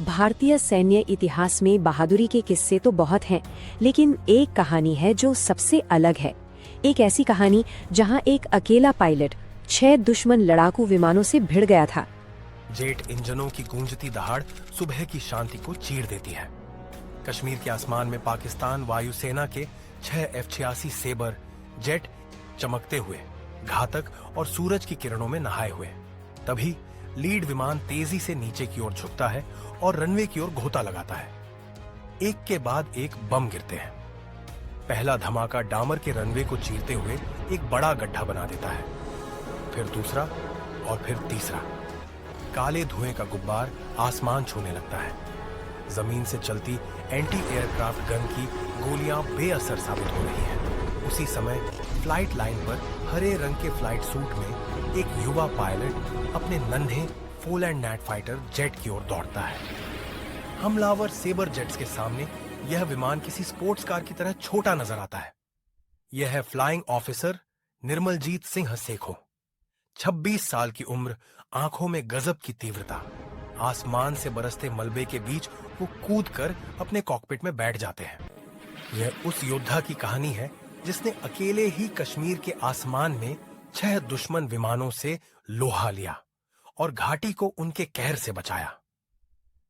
भारतीय सैन्य इतिहास में बहादुरी के किस्से तो बहुत हैं, लेकिन एक कहानी है जो सबसे अलग है। एक ऐसी कहानी जहां एक अकेला पायलट 6 दुश्मन लड़ाकू विमानों से भिड़ गया था। जेट इंजनों की गूंजती दहाड़ सुबह की शांति को चीर देती है। कश्मीर के आसमान में पाकिस्तान वायुसेना के 6 F-86 सेबर जेट चमकते हुए, घातक और सूरज की किरणों में नहाए हुए। तभी लीड विमान तेजी से नीचे की ओर झुकता है और रनवे की ओर घोता लगाता है। एक के बाद एक बम गिरते हैं। पहला धमाका डामर के रनवे को चीरते हुए एक बड़ा गड्ढा बना देता है, फिर दूसरा और फिर तीसरा। काले धुएं का गुब्बार आसमान छूने लगता है। जमीन से चलती एंटी एयरक्राफ्ट गन की गोलियां बेअसर साबित हो रही हैं। उसी समय फ्लाइट लाइन पर हरे रंग के फ्लाइट सूट में एक युवा पायलट अपने नन्हे full and net fighter jet की ओर दौड़ता है। हमलावर सेबर जेट्स के सामने यह विमान किसी स्पोर्ट्स कार की तरह छोटा नजर आता है। यह है फ्लाइंग ऑफिसर निर्मलजीत सिंह सेखों। 26 साल की उम्र, आंखों में गजब की तीव्रता। आसमान से बरसते मलबे के बीच वो कूदकर अपने कॉकपिट में बैठ जाते हैं। यह उस योद्धा की कहानी है जिसने अकेले ही कश्मीर के आसमान में 6 दुश्मन विमानों से लोहा लिया और घाटी को उनके कहर से बचाया।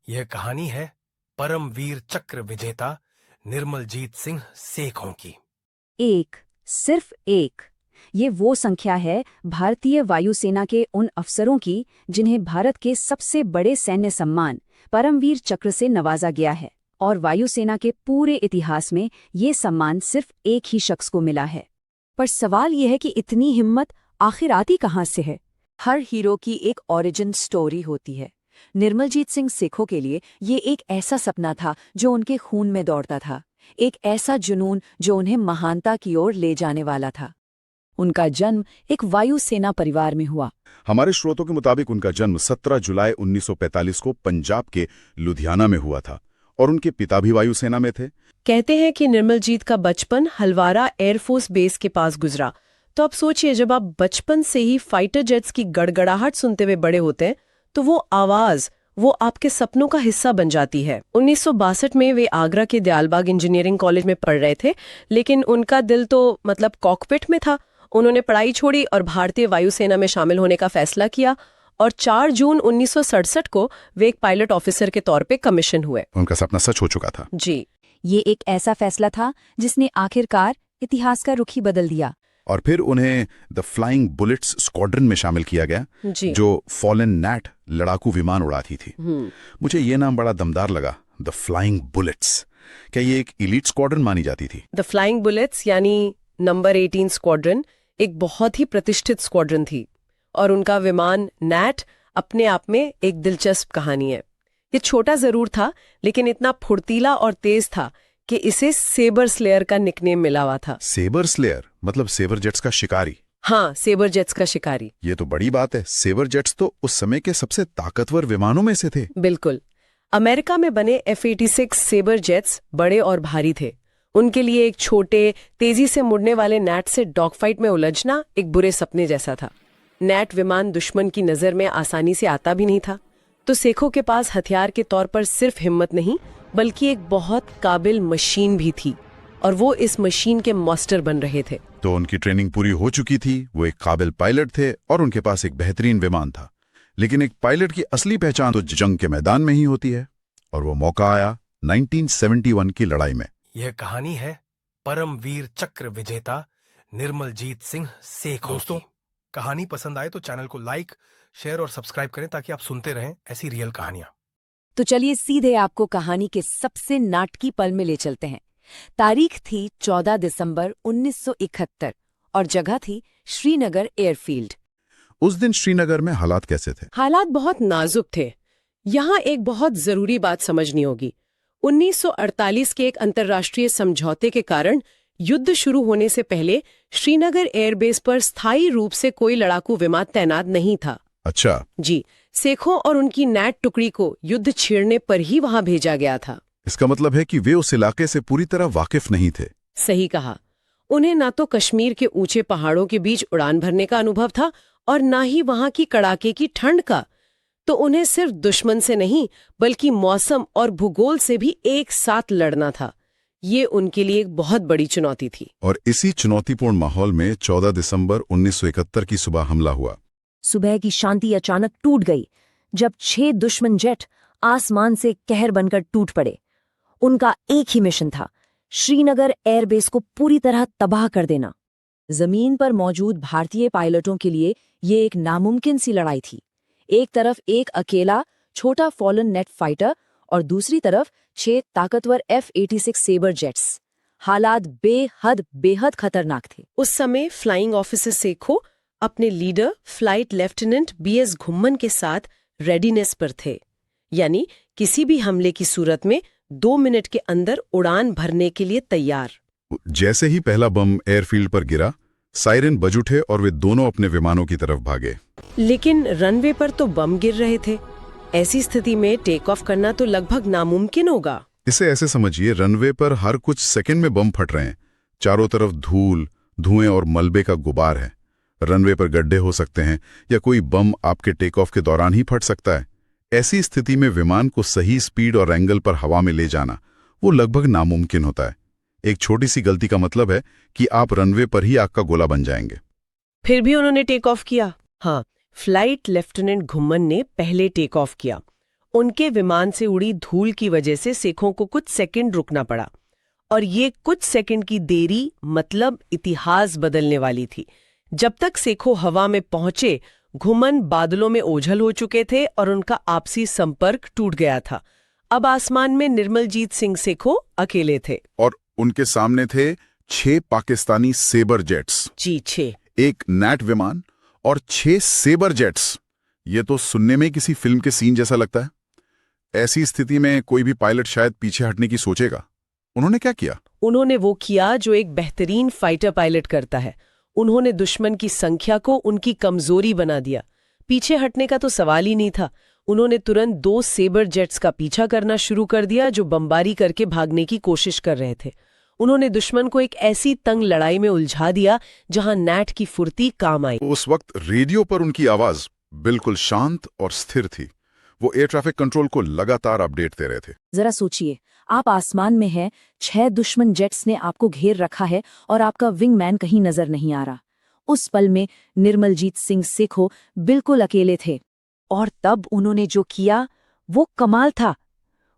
यह कहानी है परमवीर चक्र विजेता निर्मलजीत सिंह सेखों की। एक, सिर्फ एक। ये वो संख्या है भारतीय वायुसेना के उन अफसरों की जिन्हें भारत के सबसे बड़े सैन्य सम्मान परमवीर चक्र से नवाजा गया है, और वायुसेना के पूरे इतिहास में ये सम्मान सिर्फ एक ही शख्स को मिला है। पर सवाल यह है कि इतनी हिम्मत आखिर आती कहाँ से है? हर हीरो की एक ओरिजिन स्टोरी होती है। निर्मलजीत सिंह सेखों के लिए ये एक ऐसा सपना था जो उनके खून में दौड़ता था, एक ऐसा जुनून जो उन्हें महानता की ओर ले जाने वाला था। उनका जन्म एक वायुसेना परिवार में हुआ। हमारे स्रोतों के मुताबिक उनका जन्म 17 जुलाई 1945 को पंजाब के लुधियाना में हुआ था और उनके पिता भी वायुसेना में थे। कहते हैं कि निर्मलजीत का बचपन हलवारा एयरफोर्स बेस के पास गुजरा। तो आप सोचिए, जब आप बचपन से ही फाइटर जेट्स की गड़गड़ाहट सुनते हुए बड़े होते हैं तो वो आवाज वो आपके सपनों का हिस्सा बन जाती है। 1962 में वे आगरा के दयालबाग इंजीनियरिंग कॉलेज में पढ़ रहे थे, लेकिन उनका दिल तो कॉकपिट में था। उन्होंने पढ़ाई छोड़ी और भारतीय वायुसेना में शामिल होने का फैसला किया और 4 जून 1967 को वे एक पायलट ऑफिसर के तौर पे कमीशन हुए। उनका सपना सच हो चुका था। जी, ये एक ऐसा फैसला था जिसने आखिरकार इतिहास का रुख ही बदल दिया। और फिर उन्हें द फ्लाइंग बुलेट्स स्क्वाड्रन में शामिल किया गया, जो फॉलन नेट लड़ाकू विमान उड़ाती थी। मुझे ये नाम बड़ा दमदार लगा, द फ्लाइंग बुलेट्स। क्या ये एक इलीट स्क्वाड्रन मानी जाती थी? द फ्लाइंग बुलेट्स यानी नंबर 18 स्क्वाड्रन एक बहुत ही प्रतिष्ठित स्क्वाड्रन थी और उनका विमान नैट अपने आप में एक दिलचस्प कहानी है। ये छोटा जरूर था, लेकिन इतना फुर्तीला और तेज था कि इसे सेबर स्लेयर का निकनेम मिला हुआ था। सेबर स्लेयर मतलब सेबर जेट्स का शिकारी? हाँ, सेबर जेट्स का शिकारी। ये तो बड़ी बात है। सेबर जेट्स तो उस समय के सबसे ताकतवर विमानों में से थे। बिल्कुल। अमेरिका में बने F-86 सेबर जेट्स बड़े और भारी थे। उनके लिए एक छोटे, तेजी से मुड़ने वाले नैट से डॉगफाइट में उलझना एक बुरे सपने जैसा था। नैट विमान दुश्मन की नजर में आसानी से आता भी नहीं था, तो सेखों के पास हथियार के तौर पर सिर्फ हिम्मत नहीं, बल्कि एक बहुत काबिल मशीन भी थी, और वो इस मशीन के मास्टर बन रहे थे। तो उनकी ट्रेनिंग पूरी हो चुकी थी, वो एक काबिल पायलट थे और उनके पास एक बेहतरीन विमान था। लेकिन एक पायलट की असली पहचान तो जंग के मैदान में ही होती है, और वो मौका आया 1971 की लड़ाई में। यह कहानी है परमवीर चक्र विजेता निर्मलजीत सिंह सेखों। दोस्तों, कहानी पसंद आए तो चैनल को लाइक, शेयर और सब्सक्राइब करें ताकि आप सुनते रहें ऐसी रियल कहानियां। तो चलिए सीधे आपको कहानी के सबसे नाटकी पल में ले चलते हैं। तारीख थी 14 दिसंबर 1971 और जगह थी श्रीनगर एयरफील्ड। उस दिन श्रीनगर में हालात कैसे थे? हालात बहुत नाजुक थे। यहाँ एक बहुत जरूरी बात समझनी होगी। 1948 के एक अंतर्राष्ट्रीय समझौते के कारण युद्ध शुरू होने से पहले श्रीनगर एयरबेस पर स्थायी रूप से कोई लड़ाकू विमान तैनात नहीं था। अच्छा जी, सेखों और उनकी नैट टुकड़ी को युद्ध छेड़ने पर ही वहां भेजा गया था। इसका मतलब है कि वे उस इलाके से पूरी तरह वाकिफ नहीं थे। सही कहा। उन्हें ना तो कश्मीर के ऊंचे पहाड़ों के बीच उड़ान भरने का अनुभव था और ना ही वहां की कड़ाके की ठंड का। तो उन्हें सिर्फ दुश्मन से नहीं बल्कि मौसम और भूगोल से भी एक साथ लड़ना था। ये उनके लिए एक बहुत बड़ी चुनौती थी। और इसी चुनौतीपूर्ण माहौल में 14 दिसंबर 1971 की सुबह हमला हुआ। सुबह की शांति अचानक टूट गई जब 6 दुश्मन जेट आसमान से कहर बनकर टूट पड़े। उनका एक ही मिशन था, श्रीनगर एयरबेस को पूरी तरह तबाह कर देना। जमीन पर मौजूद भारतीय पायलटों के लिए ये एक नामुमकिन सी लड़ाई थी। एक तरफ एक अकेला छोटा फॉलन नेट फाइटर और दूसरी तरफ 6 ताकतवर F-86 सेबर जेट्स। हालात बेहद खतरनाक थे। उस समय फ्लाइंग ऑफिसर सेखो अपने leader flight lieutenant BS Ghumman के साथ रेडीनेस पर थे, यानी किसी भी हमले की सूरत में 2 मिनट के अंदर उड़ान भरने के लिए तैयार। जैसे ही पहला बम एयरफील्ड पर गिरा, सायरन बज उठे और वे दोनों अपने विमानों की तरफ भागे। लेकिन रनवे पर तो बम गिर रहे थे। ऐसी स्थिति में टेक ऑफ करना तो लगभग नामुमकिन होगा। इसे ऐसे समझिए, रनवे पर हर कुछ सेकंड में बम फट रहे हैं। चारों तरफ धूल, धुएं और मलबे का गुबार है। रनवे पर गड्ढे हो सकते हैं या कोई बम आपके टेक ऑफ के दौरान ही फट सकता है। ऐसी स्थिति में विमान को सही स्पीड और एंगल पर हवा में ले जाना वो लगभग नामुमकिन होता है। एक छोटी सी गलती का मतलब है कि आप रनवे पर ही आग का गोला बन जाएंगे। फिर भी उन्होंने टेक ऑफ किया। हाँ, फ्लाइट लेफ्टिनेंट घुम्मन ने पहले टेक ऑफ किया। उनके विमान से उड़ी धूल की वजह से सेखों को कुछ सेकंड रुकना पड़ा, और ये कुछ सेकंड की देरी मतलब इतिहास बदलने वाली थी। जब तक सेखो हवा में पहुंचे, घुम्मन बादलों में ओझल हो चुके थे और उनका आपसी संपर्क टूट गया था। अब आसमान में निर्मलजीत सिंह सेखो अकेले थे और उनके सामने थे 6 पाकिस्तानी सेबर जेट्स। जी 6। एक नैट विमान और 6 सेबर जेट्स। ये तो सुनने में किसी फिल्म के सीन जैसा लगता है। ऐसी स्थिति में कोई भी पायलट शायद पीछे हटने की सोचेगा। उन्होंने क्या किया? उन्होंने वो किया जो एक बेहतरीन फाइटर पायलट करता है। उन्होंने दुश्मन की संख्या को उनकी कमजोरी बना दिया। पीछे हटने का तो सवाल ही नहीं था। उन्होंने तुरंत 2 सेबर जेट्स का पीछा करना शुरू कर दिया जो बमबारी करके भागने की कोशिश कर रहे थे। उन्होंने दुश्मन को एक ऐसी तंग लड़ाई में उलझा दिया जहां नैट की फुर्ती काम आई। उस वक्त रेडियो पर उनकी आवाज बिल्कुल शांत और स्थिर थी। वो एयर ट्रैफिक कंट्रोल को लगातार अपडेट दे रहे थे। जरा सोचिए, आप आसमान में हैं, 6 दुश्मन जेट्स ने आपको घेर रखा है और आपका विंगमैन कहीं नजर नहीं आ रहा। उस पल में निर्मलजीत सिंह सेखो बिल्कुल अकेले थे, और तब उन्होंने जो किया वो कमाल था।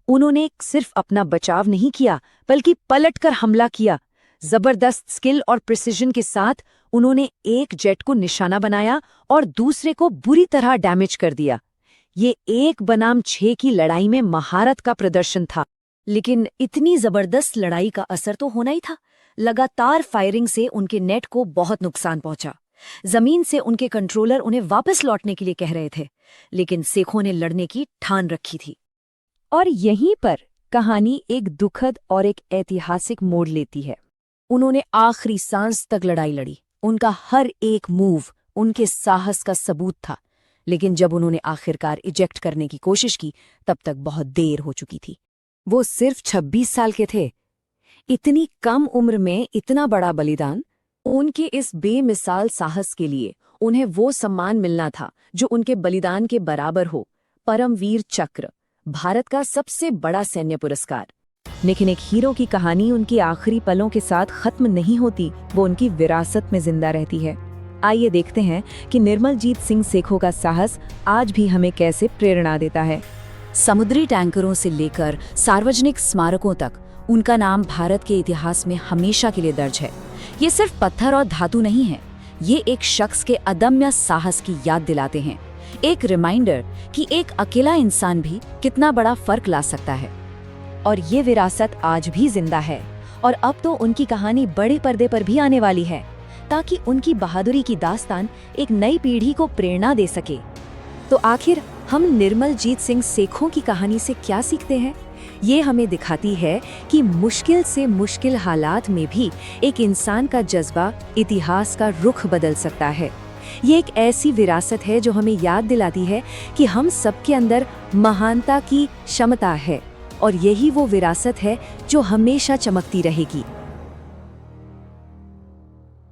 उन्होंने सिर्फ अपना बचाव नहीं किया बल्कि पलटकर हमला किया। जबरदस्त स्किल और प्रिसिजन के साथ उन्होंने एक जेट को निशाना बनाया और दूसरे को बुरी तरह डैमेज कर दिया। ये 1 बनाम 6 की लड़ाई में महारत का प्रदर्शन था। लेकिन इतनी जबरदस्त लड़ाई का असर तो होना ही था। लगातार फायरिंग से उनके नेट को बहुत नुकसान पहुंचा। जमीन से उनके कंट्रोलर उन्हें वापस लौटने के लिए कह रहे थे, लेकिन सेखों ने लड़ने की ठान रखी थी। और यहीं पर कहानी एक दुखद और एक ऐतिहासिक मोड़ लेती है। उन्होंने आखिरी सांस तक लड़ाई लड़ी। उनका हर एक मूव उनके साहस का सबूत था। लेकिन जब उन्होंने आखिरकार इजेक्ट करने की कोशिश की, तब तक बहुत देर हो चुकी थी। वो सिर्फ 26 साल के थे। इतनी कम उम्र में इतना बड़ा बलिदान। उनके इस बेमिसाल साहस के लिए उन्हें वो सम्मान मिलना था जो उनके बलिदान के बराबर हो, परमवीर चक्र, भारत का सबसे बड़ा सैन्य पुरस्कार। लेकिन एक हीरो की कहानी उनकी आखिरी पलों के साथ खत्म नहीं होती, वो उनकी विरासत में जिंदा रहती है। आइए देखते हैं कि निर्मलजीत सिंह सेखो का साहस आज भी हमें कैसे प्रेरणा देता है। समुद्री टैंकरों से लेकर सार्वजनिक स्मारकों तक उनका नाम भारत के इतिहास में हमेशा के लिए दर्ज है। ये सिर्फ पत्थर और धातु नहीं है, ये एक शख्स के अदम्य साहस की याद दिलाते हैं। एक रिमाइंडर कि एक अकेला इंसान भी कितना बड़ा फर्क ला सकता है। और ये विरासत आज भी जिंदा है, और अब तो उनकी कहानी बड़े पर्दे पर भी आने वाली है, ताकि उनकी बहादुरी की दास्तान एक नई पीढ़ी को प्रेरणा दे सके। तो आखिर हम निर्मलजीत सिंह सेखों की कहानी से क्या सीखते हैं? ये हमें दिखाती है कि मुश्किल से मुश्किल हालात में भी एक इंसान का जज्बा इतिहास का रुख बदल सकता है। ये एक ऐसी विरासत है जो हमें याद दिलाती है कि हम सबके अंदर महानता की क्षमता है, और यही वो विरासत है जो हमेशा चमकती रहेगी।